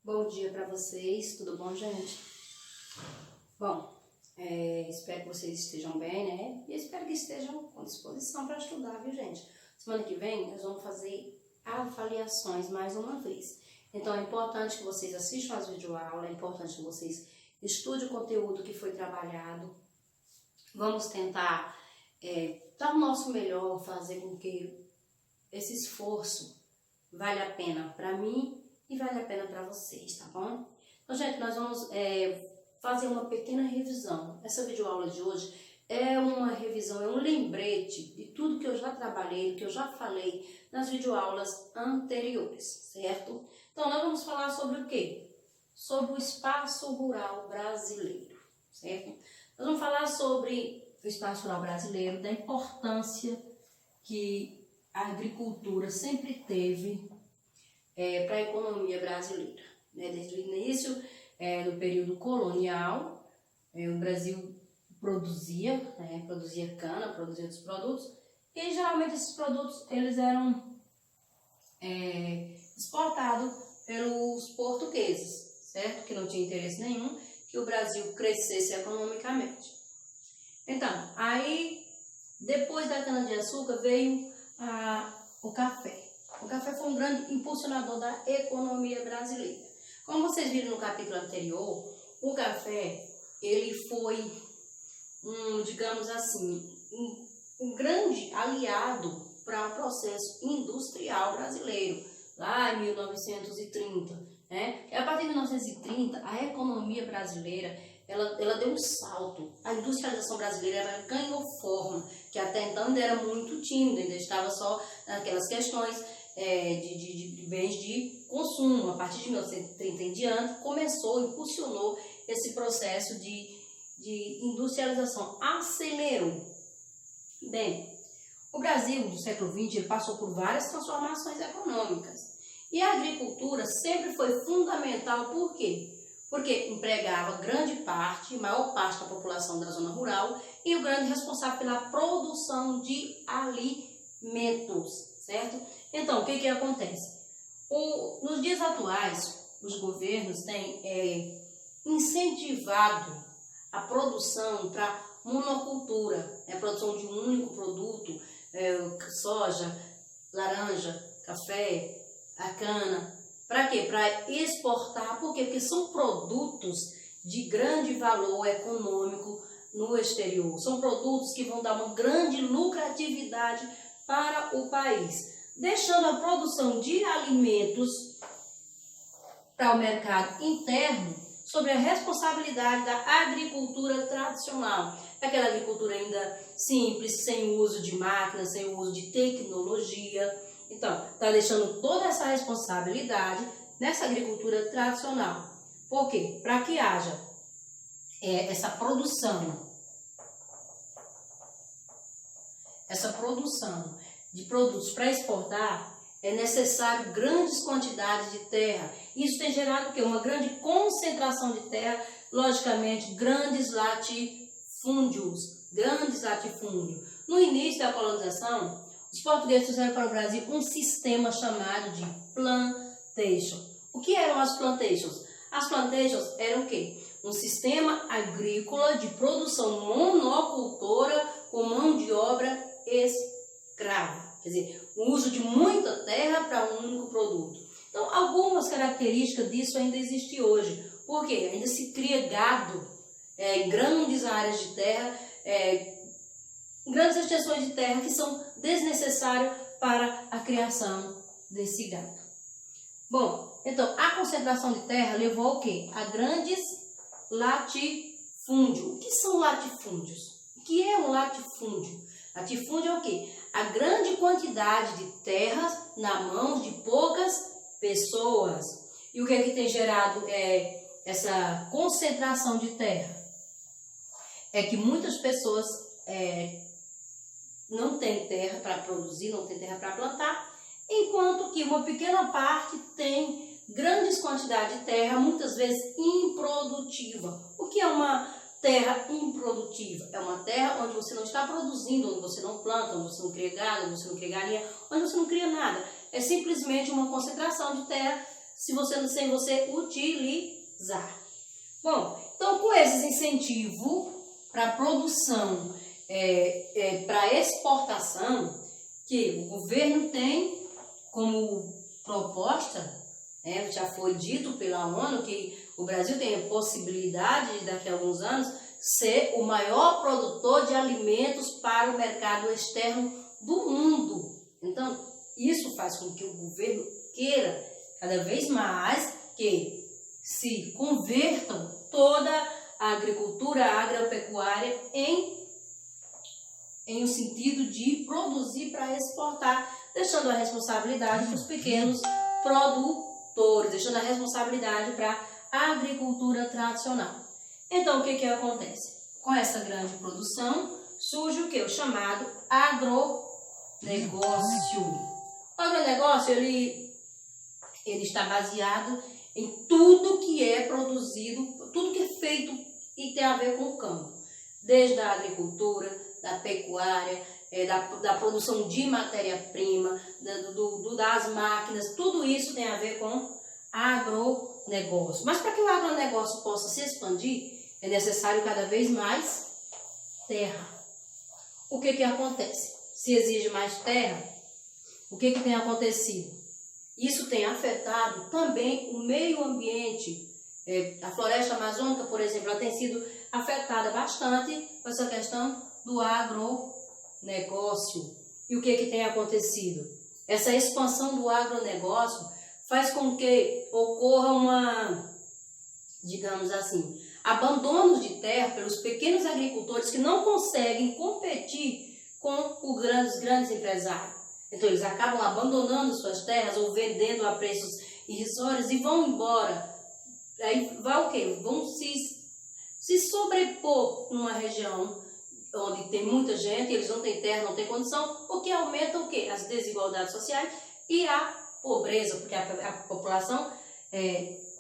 Bom dia para vocês, tudo bom, gente? Bom, espero que vocês estejam bem, né? E espero que estejam com disposição para estudar, viu, gente? Semana que vem nós vamos fazer avaliações mais uma vez. Então é importante que vocês assistam as videoaulas, é importante que vocês estudem o conteúdo que foi trabalhado. Vamos tentar dar o nosso melhor, fazer com que esse esforço vale a pena para mim e vale a pena para vocês, tá bom? Então, gente, nós vamos fazer uma pequena revisão. Essa videoaula de hoje é uma revisão, é um lembrete de tudo que eu já trabalhei, que eu já falei nas videoaulas anteriores, certo? Então, nós vamos falar sobre o quê? Sobre o espaço rural brasileiro, certo? Nós vamos falar sobre o espaço rural brasileiro, da importância que a agricultura sempre teve para a economia brasileira, né? Desde o início do período colonial, o Brasil produzia, produzia cana, produzia outros produtos, e geralmente esses produtos eles eram exportados pelos portugueses, certo? Que não tinha interesse nenhum que o Brasil crescesse economicamente. Então, aí depois da cana-de-açúcar veio o café. O café foi um grande impulsionador da economia brasileira. Como vocês viram no capítulo anterior, o café ele foi digamos assim, um grande aliado para o processo industrial brasileiro, lá em 1930. Né? E a partir de 1930, a economia brasileira ela deu um salto. A industrialização brasileira ela ganhou forma, que até então ainda era muito tímida, ainda estava só naquelas questões de bens de consumo. A partir de 1930 em diante, impulsionou esse processo de industrialização, acelerou. Bem, o Brasil do século XX ele passou por várias transformações econômicas e a agricultura sempre foi fundamental. Por quê? Porque empregava maior parte da população da zona rural e o grande responsável pela produção de alimentos, certo? Então, o que acontece? Nos dias atuais, os governos têm incentivado a produção para monocultura, a produção de um único produto, soja, laranja, café, a cana. Para quê? Para exportar. Por quê? Porque são produtos de grande valor econômico no exterior. São produtos que vão dar uma grande lucratividade para o país, deixando a produção de alimentos para o mercado interno sobre a responsabilidade da agricultura tradicional, aquela agricultura ainda simples, sem uso de máquinas, sem uso de tecnologia. Então, está deixando toda essa responsabilidade nessa agricultura tradicional. Por quê? Para que haja essa produção de produtos para exportar, é necessário grandes quantidades de terra. Isso tem gerado o quê? Uma grande concentração de terra, logicamente, grandes latifúndios. No início da colonização, os portugueses trouxeram para o Brasil um sistema chamado de plantation. O que eram as plantations? As plantations eram o quê? Um sistema agrícola de produção monocultora com mão de obra escrava. Quer dizer, o uso de muita terra para um único produto. Então, algumas características disso ainda existem hoje. Por quê? Ainda se cria gado em grandes áreas de terra, grandes extensões de terra que são desnecessárias para a criação desse gado. Bom, então, a concentração de terra levou ao quê? A grandes latifúndios. O que são latifúndios? O que é um latifúndio? Latifúndio é o quê? A grande quantidade de terras na mão de poucas pessoas. E o que é que tem gerado essa concentração de terra? É que muitas pessoas não têm terra para produzir, não têm terra para plantar, enquanto que uma pequena parte tem grandes quantidades de terra, muitas vezes improdutiva. O que é uma terra improdutiva? É uma terra onde você não está produzindo, onde você não planta, onde você não cria gado, onde você não cria galinha, onde você não cria nada. É simplesmente uma concentração de terra sem você utilizar. Bom, então com esses incentivos para produção, para exportação, que o governo tem como proposta, já foi dito pela ONU que o Brasil tem a possibilidade de, daqui a alguns anos, ser o maior produtor de alimentos para o mercado externo do mundo. Então, isso faz com que o governo queira cada vez mais que se convertam toda a agricultura, a agropecuária em um sentido de produzir para exportar, deixando a responsabilidade para os pequenos produtores, deixando a responsabilidade para a agricultura tradicional. Então, o que acontece? Com essa grande produção, surge o que? O chamado agronegócio. O agronegócio, ele está baseado em tudo que é produzido, tudo que é feito e tem a ver com o campo. Desde a agricultura, da pecuária, da produção de matéria-prima, das máquinas, tudo isso tem a ver com agronegócio. Mas para que o agronegócio possa se expandir, é necessário cada vez mais terra. O que acontece? Se exige mais terra, o que tem acontecido? Isso tem afetado também o meio ambiente. A floresta amazônica, por exemplo, ela tem sido afetada bastante com essa questão do agronegócio. E o que tem acontecido? Essa expansão do agronegócio faz com que ocorra digamos assim, abandonos de terra pelos pequenos agricultores que não conseguem competir com os grandes empresários. Então eles acabam abandonando suas terras ou vendendo a preços irrisórios e vão embora. Aí vai o quê? Vão se sobrepor numa região onde tem muita gente, eles não têm terra, não têm condição, o que aumenta o quê? As desigualdades sociais e a pobreza, porque a população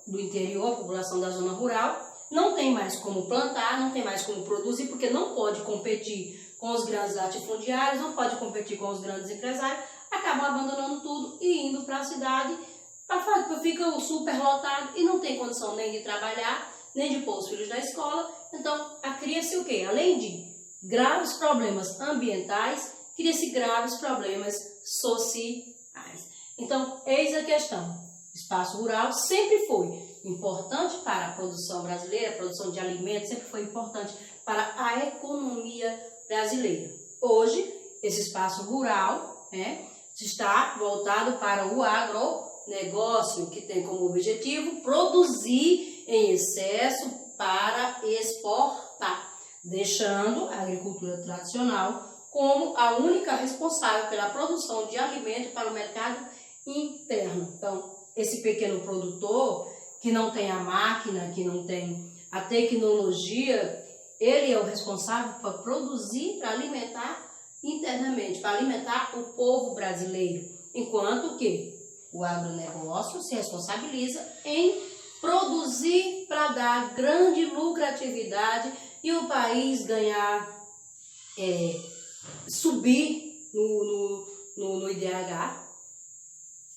do interior, a população da zona rural, não tem mais como plantar, não tem mais como produzir, porque não pode competir com os grandes latifundiários, não pode competir com os grandes empresários, acabam abandonando tudo e indo para a cidade, fica super lotado e não tem condição nem de trabalhar, nem de pôr os filhos na escola. Então, cria-se o quê? Além de graves problemas ambientais, cria-se graves problemas sociais. Então, eis a questão. O espaço rural sempre foi importante para a produção brasileira, a produção de alimentos sempre foi importante para a economia brasileira. Hoje, esse espaço rural está voltado para o agronegócio, que tem como objetivo produzir em excesso para exportar, deixando a agricultura tradicional como a única responsável pela produção de alimento para o mercado interno. Então, esse pequeno produtor que não tem a máquina, que não tem a tecnologia, ele é o responsável para produzir, para alimentar internamente, para alimentar o povo brasileiro. Enquanto que o agronegócio se responsabiliza em produzir para dar grande lucratividade e o país ganhar, subir no IDH,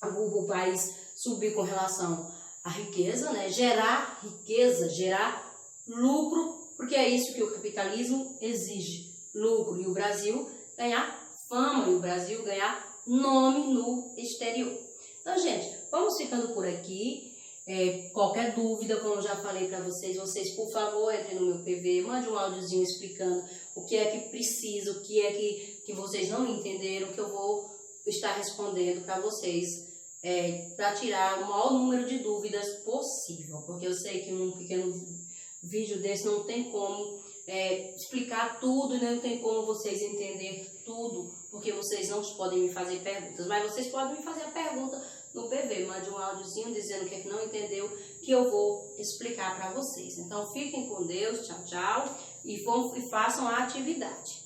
o país subir com relação à riqueza, gerar riqueza, gerar lucro, porque é isso que o capitalismo exige, lucro, e o Brasil ganhar fama, e o Brasil ganhar nome no exterior. Então, gente, vamos ficando por aqui. Qualquer dúvida, como eu já falei para vocês, por favor, entrem no meu PV, mande um áudiozinho explicando o que é que precisa, o que é que vocês não entenderam, que eu vou estar respondendo para vocês, para tirar o maior número de dúvidas possível, porque eu sei que um pequeno vídeo desse não tem como explicar tudo, não tem como vocês entenderem tudo, porque vocês não podem me fazer perguntas, mas vocês podem me fazer a pergunta no PV, mande um áudiozinho dizendo o que é que não entendeu, que eu vou explicar para vocês. Então fiquem com Deus, tchau, tchau, e façam a atividade.